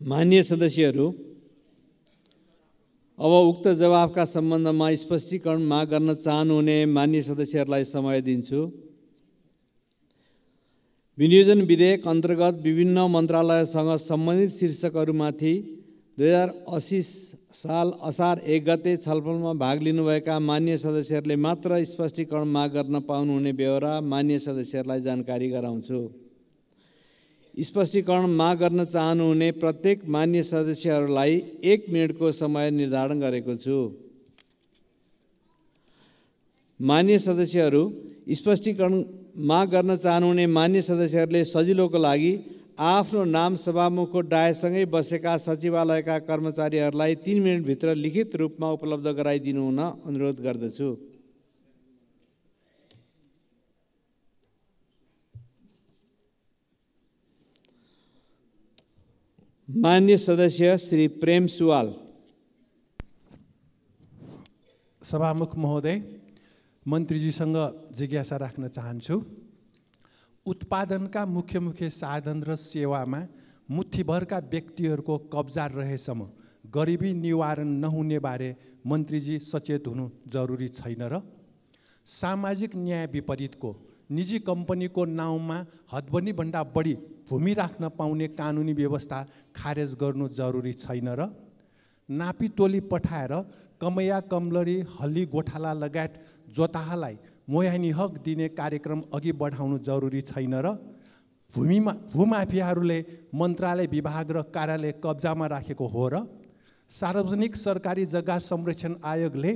माननीय सदस्यहरू, अब उक्त जवाफका सम्बन्धमा स्पष्टीकरण माग गर्न चाहनुहुने माननीय सदस्यहरूलाई समय दिन्छु। विनियोजन विधेयक अन्तर्गत विभिन्न मन्त्रालयसँग सम्बन्धित शीर्षकहरूमाथि 2080 साल असार 1 गते छलफलमा भाग लिनुभएका माननीय सदस्यहरूले मात्र स्पष्टीकरण माग गर्न पाउनुहुने बेहोरा माननीय सदस्यहरूलाई जानकारी गराउँछु। स्पष्टीकरण माग गर्न चाहनुहुने प्रत्येक माननीय सदस्यहरूलाई 1 मिनेटको समय निर्धारण गरेको छु। माननीय सदस्यहरू, स्पष्टीकरण माग गर्न चाहनुहुने माननीय सदस्यहरूले सजिलोको लागि आफ्नो नाम सभामुखको डायसँगै बसेका सचिवालयका कर्मचारीहरूलाई 3 मिनेटभित्र लिखित रूपमा उपलब्ध गराइदिनु हुन अनुरोध गर्दछु। माननीय सदस्य श्री प्रेम सुवाल। सभामुख महोदय, मन्त्रीजीसँग जिज्ञासा राख्न चाहन्छु। उत्पादनका मुख्य साधन र सेवामा मुठीभरका व्यक्तिहरूको कब्जा रहेसम्म गरिबी निवारण नहुने बारे मन्त्रीजी सचेत हुनु जरुरी छैन र? सामाजिक न्याय विपरीतको निजी कम्पनीको नाउँमा हदबन्दी भन्दा बढी भूमि राख्न पाउने कानुनी व्यवस्था खारेज गर्नु जरुरी छैन र? नापी टोली पठाएर कमैया कमलरी हल्ली गोठाला लगायत जोताहालाई मोयानी हक दिने कार्यक्रम अघि बढाउनु जरुरी छैन र? भूमाफियाहरूले मन्त्रालय विभाग र कार्यालय कब्जामा राखेको हो र? सार्वजनिक सरकारी जग्गा संरक्षण आयोगले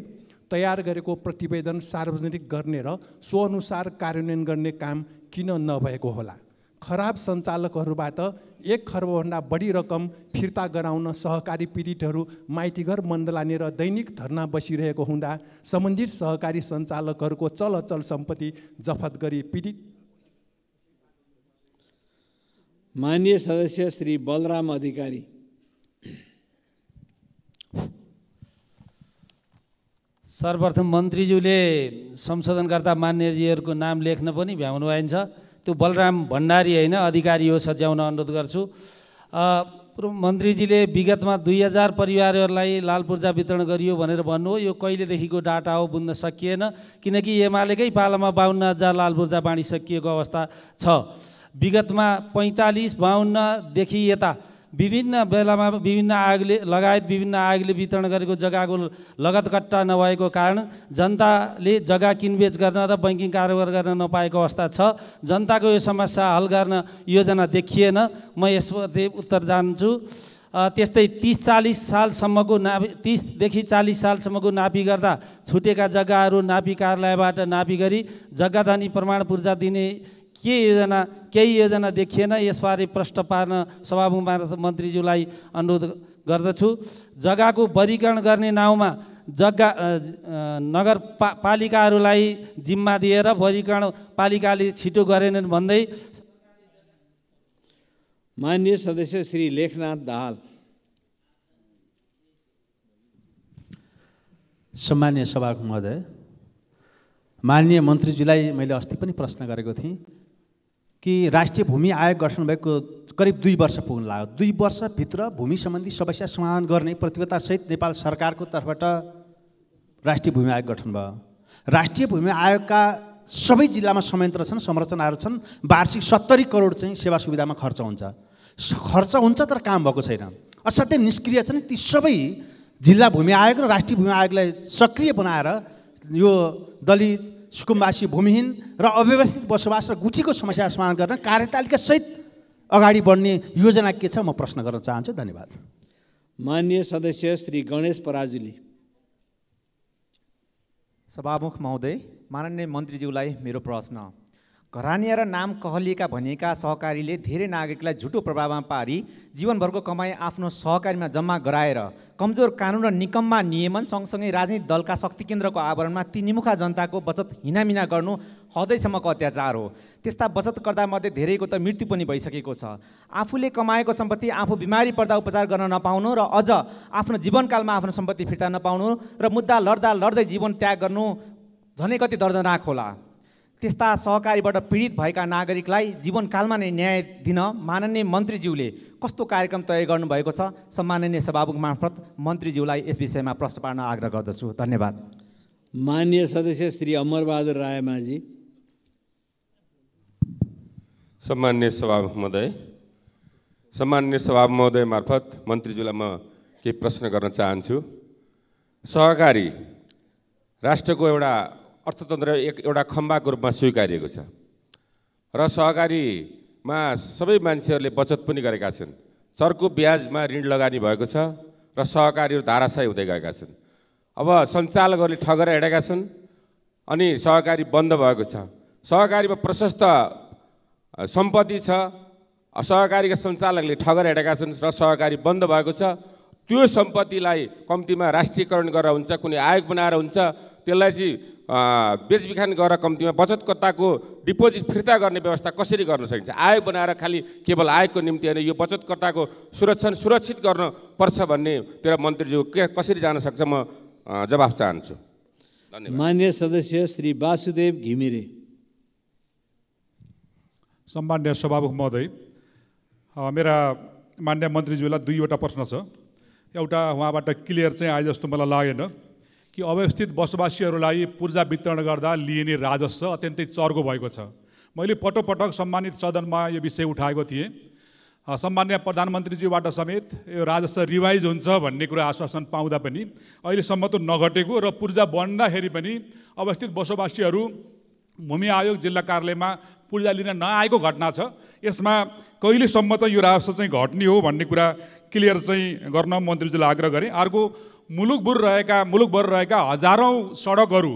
तयार गरेको प्रतिवेदन सार्वजनिक गर्ने र सोअनुसार कार्यान्वयन गर्ने काम किन नभएको होला? खराब सञ्चालकहरूबाट 1 खर्बभन्दा बढी रकम फिर्ता गराउन सहकारी पीडितहरू माइतीघर मन्दलाने र दैनिक धरना बसिरहेको हुँदा सम्बन्धित सहकारी सञ्चालकहरूको चल अचल सम्पत्ति जफत गरी पीडित। माननीय सदस्य श्री बलराम अधिकारी। सर्वप्रथम मन्त्रीज्यूले संशोधनकर्ता मान्यजीहरूको नाम लेख्न पनि भ्याउनु भइन्छ। त्यो बलराम भण्डारी होइन, अधिकारी हो, सच्याउन अनुरोध गर्छु। मन्त्रीजीले विगतमा 2000 परिवारहरूलाई लाल पूर्जा वितरण गरियो भनेर भन्नुभयो। यो कहिलेदेखिको डाटा हो बुझ्न सकिएन, किनकि एमालेकै पालामा 52,000 लाल पूर्जा बाँडिसकिएको अवस्था छ। विगतमा 45-52देखि यता विभिन्न बेलामा विभिन्न आयोगले लगायत विभिन्न आयोगले वितरण गरेको जग्गाको लगतकट्टा नभएको कारण जनताले जग्गा किनबेच गर्न र बैंकिङ कारोबार गर्न नपाएको अवस्था छ। जनताको यो समस्या हल गर्न योजना देखिएन। म यसप्रति उत्तर जान्छु। त्यस्तै 30-40 सालसम्मको 30देखि 40 सालसम्मको नापी गर्दा छुटेका जग्गाहरू नापी कार्यालयबाट नापी गरी जग्गाधनी प्रमाण पूर्जा दिने केही योजना देखिएन। यसबारे प्रश्न पार्न सभामुख मन्त्रीज्यूलाई अनुरोध गर्दछु। जग्गाको वर्गीकरण गर्ने नाउँमा जग्गा नगरपालिकाहरूलाई जिम्मा दिएर वर्गीकरण पालिकाले छिटो गरेनन् भन्दै माननीय सदस्य श्री लेखनाथ दाहाल। सम्माननीय सभामुख महोदय, माननीय मन्त्रीज्यूलाई मैले अस्ति पनि प्रश्न गरेको थिएँ कि राष्ट्रिय भूमि आयोग गठन भएको करिब 2 वर्ष पुग्न लाग्यो। 2 वर्षभित्र भूमि सम्बन्धी समस्या समाधान गर्ने प्रतिबद्धतासहित नेपाल सरकारको तर्फबाट राष्ट्रिय भूमि आयोग गठन भयो। राष्ट्रिय भूमि आयोगका सबै जिल्लामा संयन्त्र छन्, संरचनाहरू छन्। वार्षिक 70 करोड चाहिँ सेवा सुविधामा खर्च हुन्छ तर काम भएको छैन। असाध्यै निष्क्रिय छन्। ती सबै जिल्ला भूमि आयोग र राष्ट्रिय भूमि आयोगलाई सक्रिय बनाएर यो दलित, सुकुम्बासी, भूमिहीन र अव्यवस्थित बसोबास र गुठीको समस्या समाधान गर्न कार्यतालिका सहित अगाडि बढ्ने योजना के छ, म प्रश्न गर्न चाहन्छु। धन्यवाद। माननीय सदस्य श्री गणेश पराजुली। सभामुख महोदय, माननीय मन्त्रीज्यूलाई मेरो प्रश्न। घरानिया र नाम कहलिएका भनिएका सहकारीले धेरै नागरिकलाई झुटो प्रभावमा पारी जीवनभरको कमाई आफ्नो सहकारीमा जम्मा गराएर कमजोर कानुन र निकम्मा नियमन सँगसँगै राजनीतिक दलका शक्ति केन्द्रको आवरणमा ती निमुखा जनताको बचत हिनामिना गर्नु हदैसम्मको अत्याचार हो। त्यस्ता बचतकर्तामध्ये धेरैको त मृत्यु पनि भइसकेको छ। आफूले कमाएको सम्पत्ति आफू बिमारी पर्दा उपचार गर्न नपाउनु र अझ आफ्नो जीवनकालमा आफ्नो सम्पत्ति फिर्ता नपाउनु र मुद्दा लड्दै जीवन त्याग गर्नु झनै कति दर्दनाक होला। त्यस्ता सहकारीबाट पीडित भएका नागरिकलाई जीवनकालमा नै न्याय दिन माननीय मन्त्रीज्यूले कस्तो कार्यक्रम तय गर्नुभएको छ? सम्माननीय सभामुख मार्फत मन्त्रीज्यूलाई यस विषयमा प्रश्न पार्न आग्रह गर्दछु। धन्यवाद। माननीय सदस्य श्री अमरबहादुर रायमाझी। सम्माननीय सभामुख महोदय मार्फत मन्त्रीज्यूलाई म केही प्रश्न गर्न चाहन्छु। सहकारी राष्ट्रको एउटा अर्थतन्त्र एउटा खम्बाको रूपमा स्वीकारिएको छ र सहकारीमा सबै मान्छेहरूले बचत पनि गरेका छन्। चर्को ब्याजमा ऋण लगानी भएको छ र सहकारीहरू धाराशायी हुँदै गएका छन्। अब सञ्चालकहरूले ठगेर हिँडेका छन् अनि सहकारी बन्द भएको छ। सहकारीमा प्रशस्त सम्पत्ति छ, सहकारीका सञ्चालकले ठगेर हिँडेका छन् र सहकारी बन्द भएको छ। त्यो सम्पत्तिलाई कम्तीमा राष्ट्रियकरण गरेर हुन्छ, कुनै आयोग बनाएर हुन्छ, त्यसलाई चाहिँ बेचबिखान गरेर कम्तीमा बचतकर्ताको डिपोजिट फिर्ता गर्ने व्यवस्था कसरी गर्न सकिन्छ? आयोग बनाएर खालि केवल आयोगको निम्ति होइन, यो बचतकर्ताको सुरक्षित गर्नुपर्छ भन्नेतिर मन्त्रीज्यू कसरी जान सक्छ? म जवाफ चाहन्छु। धन्यवाद। मान्य सदस्य श्री वासुदेव घिमिरे। सम्मान्य सभामुख महोदय, मेरा मान्य मन्त्रीज्यूलाई दुईवटा प्रश्न छ। एउटा उहाँबाट क्लियर चाहिँ आए जस्तो मलाई लागेन कि अव्यवस्थित बसोबासीहरूलाई पूर्जा वितरण गर्दा लिइने राजस्व अत्यन्तै चर्को भएको छ। मैले पटक सम्मानित सदनमा यो विषय उठाएको थिएँ। सम्मान्य प्रधानमन्त्रीज्यूबाट समेत यो राजस्व रिभाइज हुन्छ भन्ने कुरा आश्वासन पाउँदा पनि अहिलेसम्म त नघटेको र पूर्जा बन्दाखेरि पनि अवस्थित बसोबासीहरू भूमि आयोग जिल्ला कार्यालयमा पूर्जा लिन नआएको घटना छ। यसमा कहिलेसम्म चाहिँ यो राजस्व चाहिँ घट्ने हो भन्ने कुरा क्लियर चाहिँ गर्न मन्त्रीज्यूलाई आग्रह गरेँ। अर्को, मुलुकभर रहेका हजारौँ सडकहरू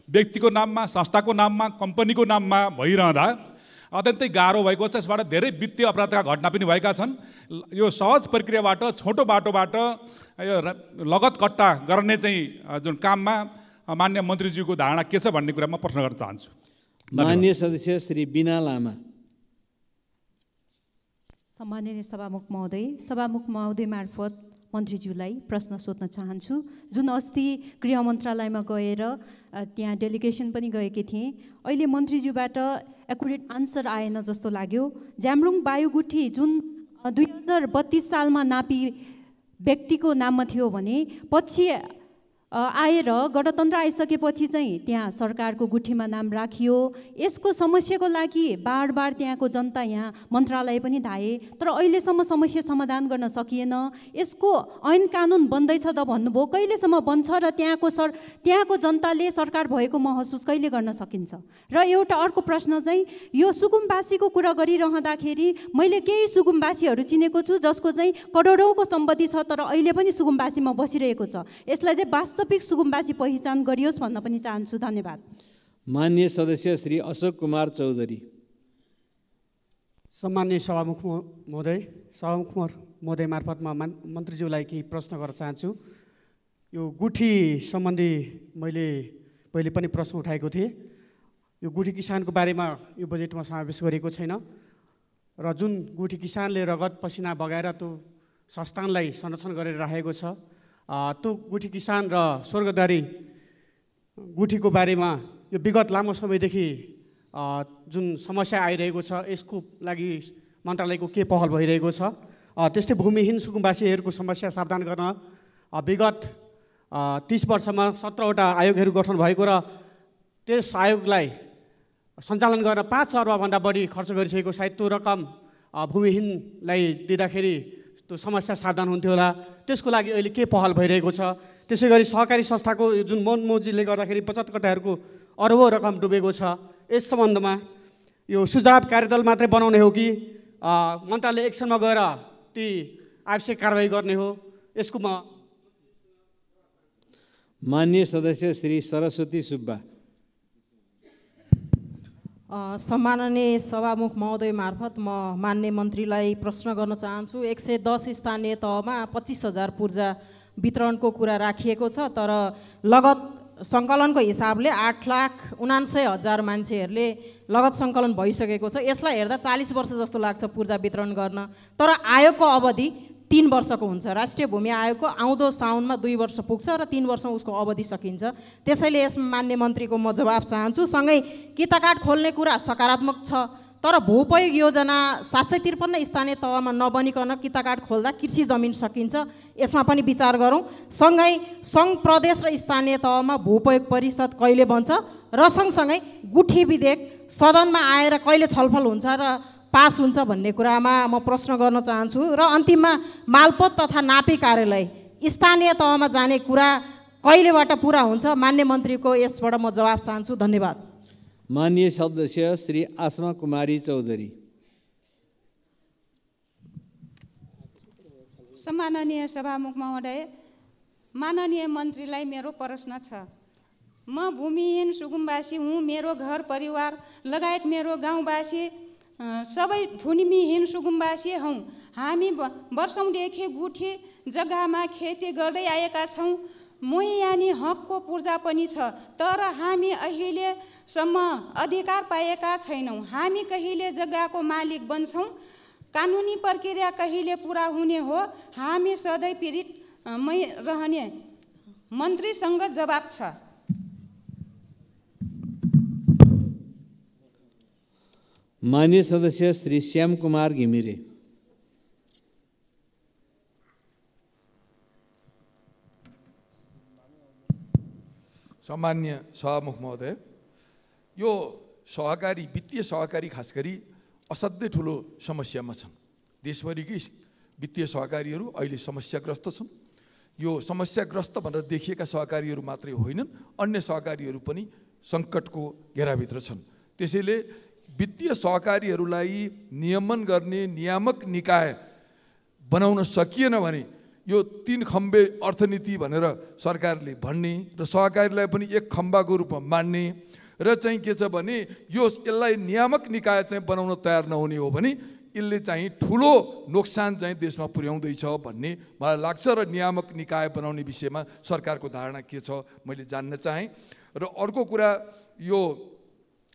व्यक्तिको नाममा, संस्थाको नाममा, कम्पनीको नाममा भइरहँदा अत्यन्तै गाह्रो भएको छ। यसबाट धेरै वित्तीय अपराधका घटना पनि भएका छन्। यो सहज प्रक्रियाबाट, छोटो बाटोबाट यो लगत कट्टा गर्ने चाहिँ जुन काममा मान्य मन्त्रीज्यूको धारणा के छ भन्ने कुरामा प्रश्न गर्न चाहन्छु। मान्य सदस्य श्री बिना लामा। सम्माननीय सभामुख महोदय मार्फत मन्त्रीज्यूलाई प्रश्न सोध्न चाहन्छु। जुन अस्ति गृह मन्त्रालयमा गएर त्यहाँ डेलिगेसन पनि गएकी थिएँ, अहिले मन्त्रीज्यूबाट एकुरेट आन्सर आएन जस्तो लाग्यो। ज्याम्रुङ बायुगुठी जुन 2032 सालमा नापी व्यक्तिको नाममा थियो भने पछि आएर गणतन्त्र आइसकेपछि चाहिँ त्यहाँ सरकारको गुठीमा नाम राखियो। यसको समस्याको लागि बार त्यहाँको जनता यहाँ मन्त्रालय पनि धाए, तर अहिलेसम्म समस्या समाधान गर्न सकिएन। यसको ऐन कानुन बन्दैछ त भन्नुभयो, कहिलेसम्म बन्छ र त्यहाँको जनताले सरकार भएको महसुस कहिले गर्न सकिन्छ? र एउटा अर्को प्रश्न चाहिँ, यो सुकुम्बासीको कुरा गरिरहँदाखेरि मैले केही सुकुम्बासीहरू चिनेको छु जसको चाहिँ करोडौँको सम्पत्ति छ, तर अहिले पनि सुकुम्बासीमा बसिरहेको छ। यसलाई चाहिँ वास्तविक सुकुम्बासी पहिचान गरियोस् भन्न पनि चाहन्छु। धन्यवाद। माननीय सदस्य श्री अशोक कुमार चौधरी। सम्माननीय सभामुख महोदय मार्फत म मन्त्रीज्यूलाई केही प्रश्न गर्न चाहन्छु। यो गुठी सम्बन्धी मैले पहिले पनि प्रश्न उठाएको थिएँ। यो गुठी किसानको बारेमा यो बजेटमा समावेश गरेको छैन र जुन गुठी किसानले रगत पसिना बगाएर त्यो संस्थानलाई संरक्षण गरेर राखेको छ, त्यो गुठी किसान र स्वर्गद्वारी गुठीको बारेमा यो विगत लामो समयदेखि जुन समस्या आइरहेको छ, यसको लागि मन्त्रालयको के पहल भइरहेको छ? त्यस्तै भूमिहीन सुकुम्बासीहरूको समस्या समाधान गर्न विगत 30 वर्षमा 17वटा आयोगहरू गठन भएको र त्यस आयोगलाई सञ्चालन गर्न 5 अर्बभन्दा बढी खर्च गरिसकेको। सायद त्यो रकम भूमिहीनलाई दिँदाखेरि त्यो समस्या समाधान हुन्थ्यो होला। त्यसको लागि अहिले के पहल भइरहेको छ? त्यसै गरी सहकारी संस्थाको जुन मनमोजीले गर्दाखेरि बचतकर्ताहरूको अरबौँ रकम डुबेको छ, यस सम्बन्धमा यो सुझाव कार्यदल मात्रै बनाउने हो कि मन्त्रालय एक्सनमा गएर ती आवश्यक कारबाही गर्ने हो? यसको माननीय सदस्य श्री सरस्वती सुब्बा। सम्माननीय सभामुख महोदय मार्फत म मान्य मन्त्रीलाई प्रश्न गर्न चाहन्छु। 110 स्थानीय तहमा 25,000 पूर्जा वितरणको कुरा राखिएको छ, तर लगत सङ्कलनको हिसाबले 8,79,000 मान्छेहरूले लगत सङ्कलन भइसकेको छ। यसलाई हेर्दा 40 वर्ष जस्तो लाग्छ पूर्जा वितरण गर्न, तर आयोगको अवधि 3 वर्षको हुन्छ। राष्ट्रिय भूमि आयोगको आउँदो साउनमा 2 वर्ष पुग्छ र 3 वर्षमा उसको अवधि सकिन्छ। त्यसैले यसमा मान्य मन्त्रीको म जवाफ चाहन्छु। सँगै किताकाट खोल्ने कुरा सकारात्मक छ, तर भूपयोग योजना 753 स्थानीय तहमा नबनिकन किताकाट खोल्दा कृषि जमिन सकिन्छ, यसमा पनि विचार गरौँ। सँगै सङ्घ प्रदेश र स्थानीय तहमा भूपयोग परिषद कहिले बन्छ र सँगसँगै गुठी विधेयक सदनमा आएर कहिले छलफल हुन्छ र पास हुन्छ भन्ने कुरामा म प्रश्न गर्न चाहन्छु। र अन्तिममा मालपोत तथा नापी कार्यालय स्थानीय तहमा जाने कुरा कहिलेबाट पुरा हुन्छ? मान्य मन्त्रीको यसबाट म जवाफ चाहन्छु। धन्यवाद। माननीय सदस्य श्री आसमा कुमारी चौधरी। सम्माननीय सभामुख महोदय, माननीय मन्त्रीलाई मेरो प्रश्न छ। म भूमिहीन सुकुम्बासी हुँ। मेरो घर परिवार लगायत मेरो गाउँवासी सबै भूमिहीन सुकुम्बासी हौँ। हामी वर्षौँदेखि गुठी जग्गामा खेती गर्दै आएका छौँ। मोही हकको पूर्जा पनि छ, तर हामी अहिलेसम्म अधिकार पाएका छैनौँ। हामी कहिले जग्गाको मालिक बन्छौँ? कानुनी प्रक्रिया कहिले पुरा हुने हो? हामी सधैँ पीडितमै रहने। मन्त्रीसँग जवाब छ। माननीय सदस्य श्री श्याम कुमार घिमिरे। सम्मान्य सभामुख महोदय, यो सहकारी वित्तीय सहकारी खास गरी असाध्यै ठुलो समस्यामा छन्। देशभरिकै वित्तीय सहकारीहरू अहिले समस्याग्रस्त छन्। यो समस्याग्रस्त भनेर देखिएका सहकारीहरू मात्रै होइनन्, अन्य सहकारीहरू पनि सङ्कटको घेराभित्र छन्। त्यसैले वित्तीय सहकारीहरूलाई नियमन गर्ने नियामक निकाय बनाउन सकिएन भने यो 3 खम्बे अर्थनीति भनेर सरकारले भन्ने र सहकारीलाई पनि 1 खम्बाको रूपमा मान्ने र चाहिँ के छ भने यसलाई नियामक निकाय चाहिँ बनाउन तयार नहुने हो भने यसले चाहिँ ठुलो नोक्सान चाहिँ देशमा पुर्याउँदैछ भन्ने मलाई लाग्छ। र नियामक निकाय बनाउने विषयमा सरकारको धारणा के छ मैले जान्न चाहेँ। र अर्को कुरा, यो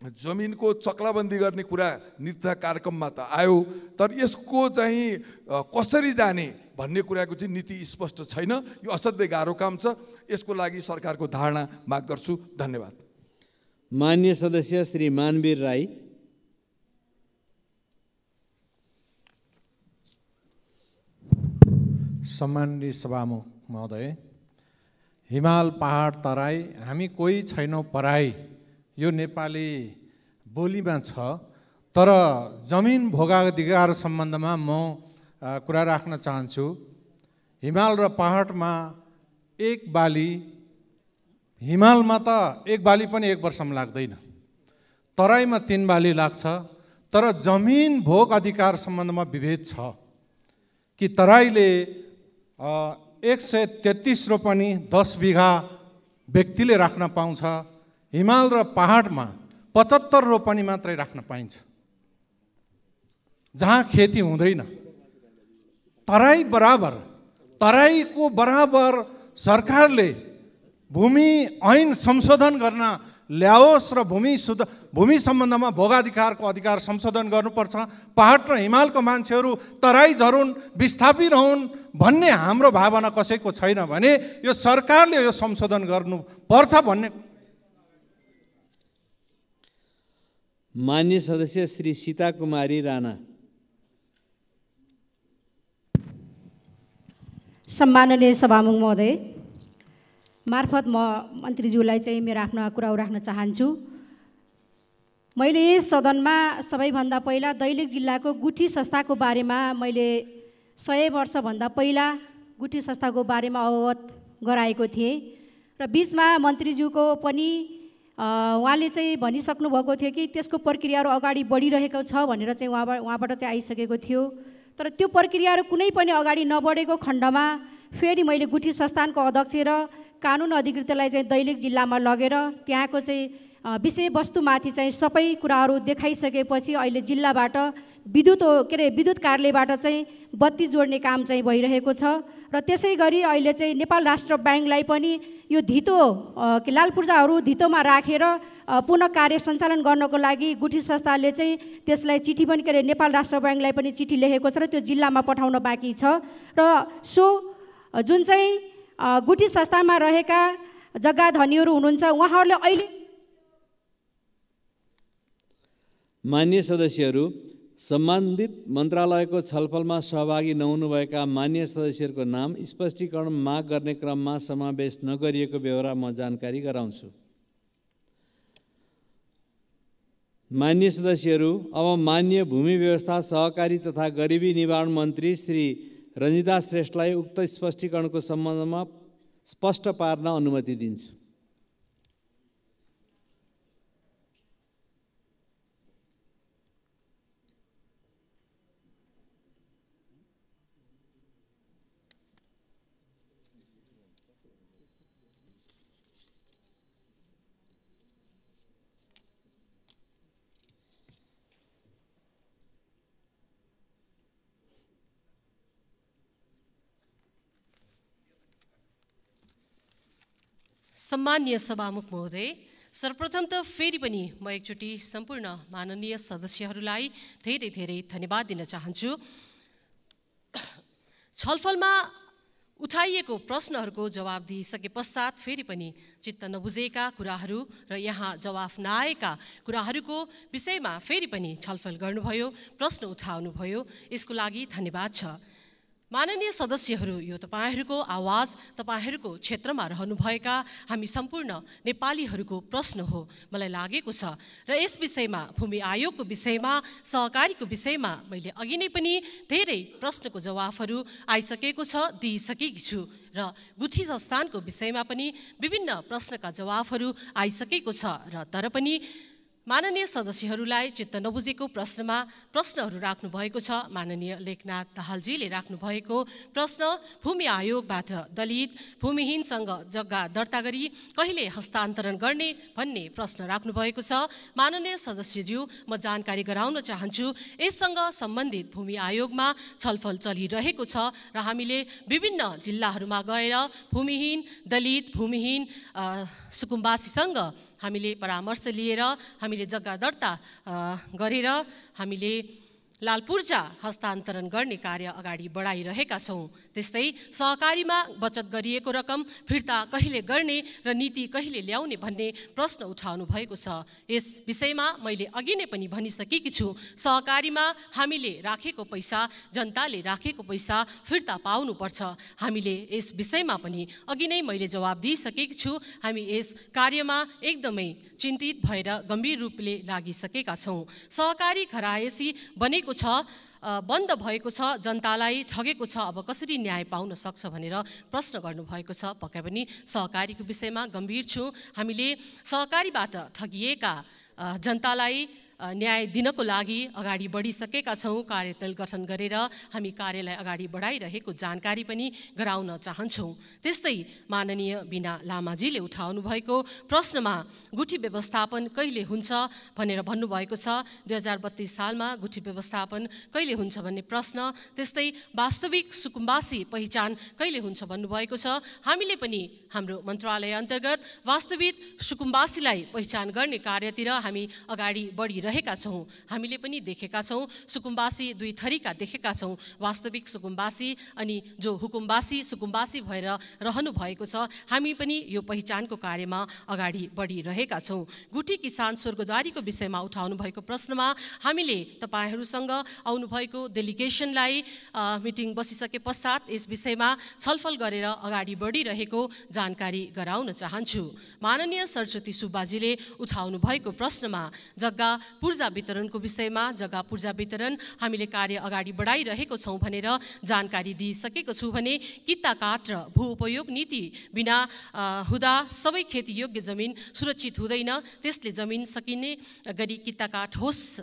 जमिनको चक्लाबन्दी गर्ने कुरा नीति कार्यक्रममा त आयो, तर यसको चाहिँ कसरी जाने भन्ने कुराको चाहिँ नीति स्पष्ट छैन। यो असाध्यै गाह्रो काम छ। यसको लागि सरकारको धारणा माग गर्छु। धन्यवाद। माननीय सदस्य श्री मानवीर राई। सम्माननीय सभामुख महोदय, हिमाल पहाड तराई हामी कोही छैनौँ पराई यो नेपाली बोलीमा छ, तर जमिन भोगाधिकार सम्बन्धमा म कुरा राख्न चाहन्छु। हिमाल र पहाडमा एक बाली, हिमालमा त एक बाली पनि 1 वर्षमा लाग्दैन, तराईमा 3 बाली लाग्छ, तर जमिन भोग अधिकार सम्बन्धमा विभेद छ कि तराईले 133 रोपनी 10 बिघा व्यक्तिले राख्न पाउँछ, हिमाल र पहाडमा 75 रोपनी मात्रै राख्न पाइन्छ, जहाँ खेती हुँदैन। तराईको बराबर सरकारले भूमि ऐन संशोधन गर्न ल्याओस् र भूमि सम्बन्धमा भोगाधिकारको अधिकार संशोधन गर्नुपर्छ। पहाड र हिमालको मान्छेहरू तराई झरुन्, विस्थापित हुन् भन्ने हाम्रो भावना कसैको छैन भने यो सरकारले यो संशोधन गर्नुपर्छ भन्ने। मान्य सदस्य श्री सीता कुमारी राणा। सम्माननीय सभामुख महोदय, मार्फत म मन्त्रीज्यूलाई चाहिँ मेरो आफ्नो कुराहरू राख्न चाहन्छु। मैले यस सदनमा सबैभन्दा पहिला दैलेख जिल्लाको गुठी संस्थाको बारेमा मैले 100 वर्षभन्दा पहिला गुठी संस्थाको बारेमा अवगत गराएको थिएँ र बिचमा मन्त्रीज्यूको पनि उहाँले चाहिँ भनिसक्नु भएको थियो कि त्यसको प्रक्रियाहरू अगाडि बढिरहेको छ भनेर चाहिँ उहाँबाट चाहिँ आइसकेको थियो। तर त्यो प्रक्रियाहरू कुनै पनि अगाडि नबढेको खण्डमा फेरि मैले गुठी संस्थानको अध्यक्ष र कानुन अधिकृतलाई चाहिँ दैलेख जिल्लामा लगेर त्यहाँको चाहिँ विषयवस्तुमाथि चाहिँ सबै कुराहरू देखाइसकेपछि अहिले जिल्लाबाट विद्युत कार्यालयबाट चाहिँ बत्ती जोड्ने काम चाहिँ भइरहेको छ र त्यसै गरी अहिले चाहिँ नेपाल राष्ट्र ब्याङ्कलाई पनि यो धितो लाल पूर्जाहरू धितोमा राखेर पुनः कार्य सञ्चालन गर्नको लागि गुठी संस्थाले चाहिँ त्यसलाई चिठी पनि नेपाल राष्ट्र ब्याङ्कलाई पनि चिठी लेखेको छ र त्यो जिल्लामा पठाउन बाँकी छ र सो जुन चाहिँ गुठी संस्थामा रहेका जग्गा धनीहरू हुनुहुन्छ उहाँहरूले अहिले मान्य सदस्यहरू सम्बन्धित मन्त्रालयको छलफलमा सहभागी नहुनुभएका मान्य सदस्यहरूको नाम स्पष्टीकरण माग गर्ने क्रममा समावेश नगरिएको बेहोरा म जानकारी गराउँछु। मान्य सदस्यहरू, अब मान्य भूमि व्यवस्था सहकारी तथा गरिबी निवारण मन्त्री श्री रञ्जिता श्रेष्ठलाई उक्त स्पष्टीकरणको सम्बन्धमा स्पष्ट पार्न अनुमति दिन्छु। सम्मान्य सभामुख महोदय, सर्वप्रथम त फेरि पनि म एकचोटि सम्पूर्ण माननीय सदस्यहरूलाई धेरै धेरै धन्यवाद दिन चाहन्छु। छलफलमा उठाइएको प्रश्नहरूको जवाब दिइसके पश्चात फेरि पनि चित्त नबुझेका कुराहरू र यहाँ जवाफ नआएका कुराहरूको विषयमा फेरि पनि छलफल गर्नुभयो, प्रश्न उठाउनुभयो, यसको लागि धन्यवाद छ। माननीय सदस्यहरू, यो तपाईहरूको आवाज तपाईहरूको क्षेत्रमा रहनुभएका हामी सम्पूर्ण नेपालीहरूको प्रश्न हो मलाई लागेको छ र यस विषयमा भूमि आयोगको विषयमा सहकारीको विषयमा मैले अघि नै पनि धेरै प्रश्नको जवाफहरू आइसकेको छ, दिइसकेकी छु र गुठी संस्थानको विषयमा पनि विभिन्न प्रश्नका जवाफहरू आइसकेको छ र तर पनि माननीय सदस्यहरूलाई चित्त नबुझेको प्रश्नहरू राख्नु भएको छ। माननीय लेखनाथ दाहालजीले राख्नु भएको प्रश्न भूमि आयोगबाट दलित भूमिहीनसँग जग्गा दर्ता गरी कहिले हस्तान्तरण गर्ने भन्ने प्रश्न राख्नु भएको छ। माननीय सदस्यज्यू, म जानकारी गराउन चाहन्छु, यससँग सम्बन्धित भूमि आयोगमा छलफल चलिरहेको छ र हामीले विभिन्न जिल्लाहरूमा गएर भूमिहीन दलित भूमिहीन सुकुम्बासीसँग हामीले परामर्श लिएर हामीले जग्गा दर्ता गरेर हामीले लाल पूर्जा हस्तान्तरण गर्ने कार्य अगाडि बढाइरहेका छौँ। त्यस्तै सहकारीमा बचत गरिएको रकम फिर्ता कहिले गर्ने र नीति कहिले ल्याउने भन्ने प्रश्न उठाउनु भएको छ। यस विषयमा मैले अघि नै पनि भनिसकेकी छु, सहकारीमा हामीले राखेको पैसा, जनताले राखेको पैसा फिर्ता पाउनुपर्छ। हामीले यस विषयमा पनि अघि नै मैले जवाब दिइसकेकी छु। हामी यस कार्यमा एकदमै चिन्तित भएर गम्भीर रूपले लागिसकेका छौँ। सहकारी घरायसी बनेको छ, बन्द भएको छ, जनतालाई ठगेको छ, अब कसरी न्याय पाउन सक्छ भनेर प्रश्न गर्नुभएको छ। पक्कै पनि सहकारीको विषयमा गम्भीर छु। हामीले सहकारीबाट ठगिएका जनतालाई न्याय दिनको लागि अगाडि बढिसकेका छौँ। कार्यदल गठन गरेर हामी कार्यलाई अगाडि बढाइरहेको जानकारी पनि गराउन चाहन्छौँ। त्यस्तै माननीय बिना लामाजीले उठाउनु भएको प्रश्नमा गुठी व्यवस्थापन कहिले हुन्छ भनेर भन्नुभएको छ। 2032 सालमा गुठी व्यवस्थापन कहिले हुन्छ भन्ने प्रश्न, त्यस्तै वास्तविक सुकुम्बासी पहिचान कहिले हुन्छ भन्नुभएको छ। हामीले पनि हाम्रो मन्त्रालय अन्तर्गत वास्तविक सुकुम्बासीलाई पहिचान गर्ने कार्यतिर हामी अगाडि बढिरहेका छौँ। हामीले पनि देखेका छौँ, सुकुम्बासी दुई थरीका देखेका छौँ, वास्तविक सुकुम्बासी अनि जो हुकुमबासी सुकुम्बासी भएर रहनु भएको छ। हामी पनि यो पहिचानको कार्यमा अगाडि बढिरहेका छौँ। गुठी किसान स्वर्गद्वारीको विषयमा उठाउनु भएको प्रश्नमा हामीले तपाईहरूसँग आउनुभएको डेलिगेसनलाई मिटिङ बसिसके पश्चात यस विषयमा छलफल गरेर अगाडि बढिरहेको जानकारी गराउन चाहन्छु। माननीय सरस्वती सुब्बाजीले उठाउनु भएको प्रश्नमा जग्गा पूर्जा वितरणको विषयमा जग्गा पूर्जा वितरण हामीले कार्य अगाडि बढाइरहेको छौँ भनेर जानकारी दिइसकेको छु भने किता काट र भू उपयोग नीति बिना हुँदा सबै खेतीयोग्य जमिन सुरक्षित हुँदैन। त्यसले जमिन सकिने गरी किता काट होस्,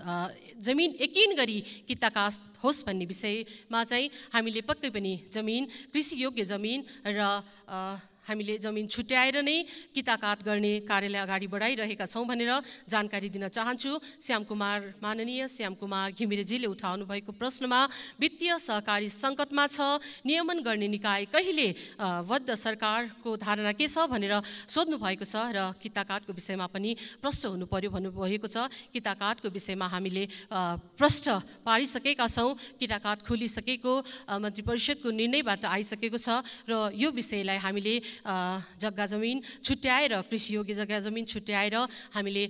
जमिन यकिन गरी किता काट होस् भन्ने विषयमा चाहिँ हामीले पक्कै पनि जमिन कृषियोग्य जमिन र हामीले जमिन छुट्याएर नै किताकाट गर्ने कार्यलाई अगाडि बढाइरहेका छौँ भनेर जानकारी दिन चाहन्छु। माननीय श्यामकुमार घिमिरेजीले उठाउनु भएको प्रश्नमा वित्तीय सहकारी सङ्कटमा छ, नियमन गर्ने निकाय कहिले बद्ध सरकारको धारणा के छ भनेर सोध्नु भएको छ र किताकाटको विषयमा पनि प्रश्न हुनु पर्यो भन्नुभएको छ। किताकाटको विषयमा हामीले प्रश्न पारिसकेका छौँ। किताकाट खुलिसकेको मन्त्री परिषदको निर्णयबाट आइसकेको छ र यो विषयलाई हामीले जग्गा जमिन छुट्याएर, कृषि योग्य जग्गा जमिन छुट्याएर हामीले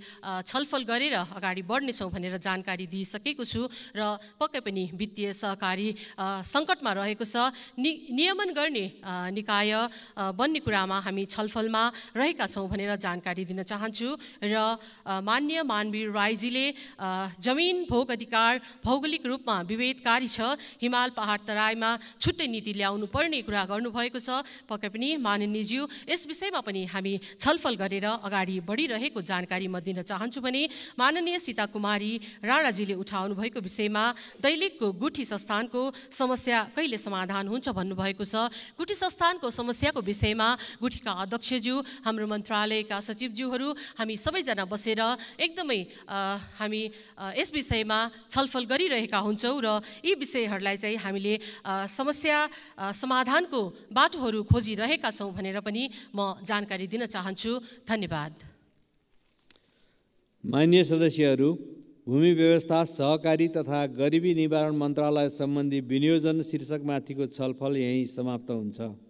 छलफल गरेर अगाडि बढ्नेछौँ भनेर जानकारी दिइसकेको छु र पक्कै पनि वित्तीय सहकारी सङ्कटमा रहेको छ। नियमन गर्ने निकाय बन्ने कुरामा हामी छलफलमा रहेका छौँ भनेर जानकारी दिन चाहन्छु र माननीय मानवीर राईजीले जमिन भोग अधिकार भौगोलिक रूपमा विभेदकारी छ, हिमाल पहाड तराईमा छुट्टै नीति ल्याउनु पर्ने कुरा गर्नुभएको छ। पक्कै पनि माननीयज्यू यस विषयमा पनि हामी छलफल गरेर अगाडि बढिरहेको जानकारी म दिन चाहन्छु भने माननीय सीता कुमारी राणाजीले उठाउनु भएको विषयमा दैलेखको गुठी संस्थानको समस्या कहिले समाधान हुन्छ भन्नुभएको छ। गुठी संस्थानको समस्याको विषयमा गुठीका अध्यक्षज्यू, हाम्रो मन्त्रालयका सचिवज्यूहरू हामी सबैजना बसेर एकदमै हामी यस विषयमा छलफल गरिरहेका हुन्छौँ र यी विषयहरूलाई चाहिँ हामीले समस्या समाधानको बाटोहरू खोजिरहेका छौँ भनेर पनि म जानकारी दिन चाहन्छु। धन्यवाद। माननीय सदस्यहरू, भूमि व्यवस्था, सहकारी तथा गरिबी निवारण मन्त्रालय सम्बन्धी विनियोजन शीर्षकमाथिको छलफल यहीँ समाप्त हुन्छ।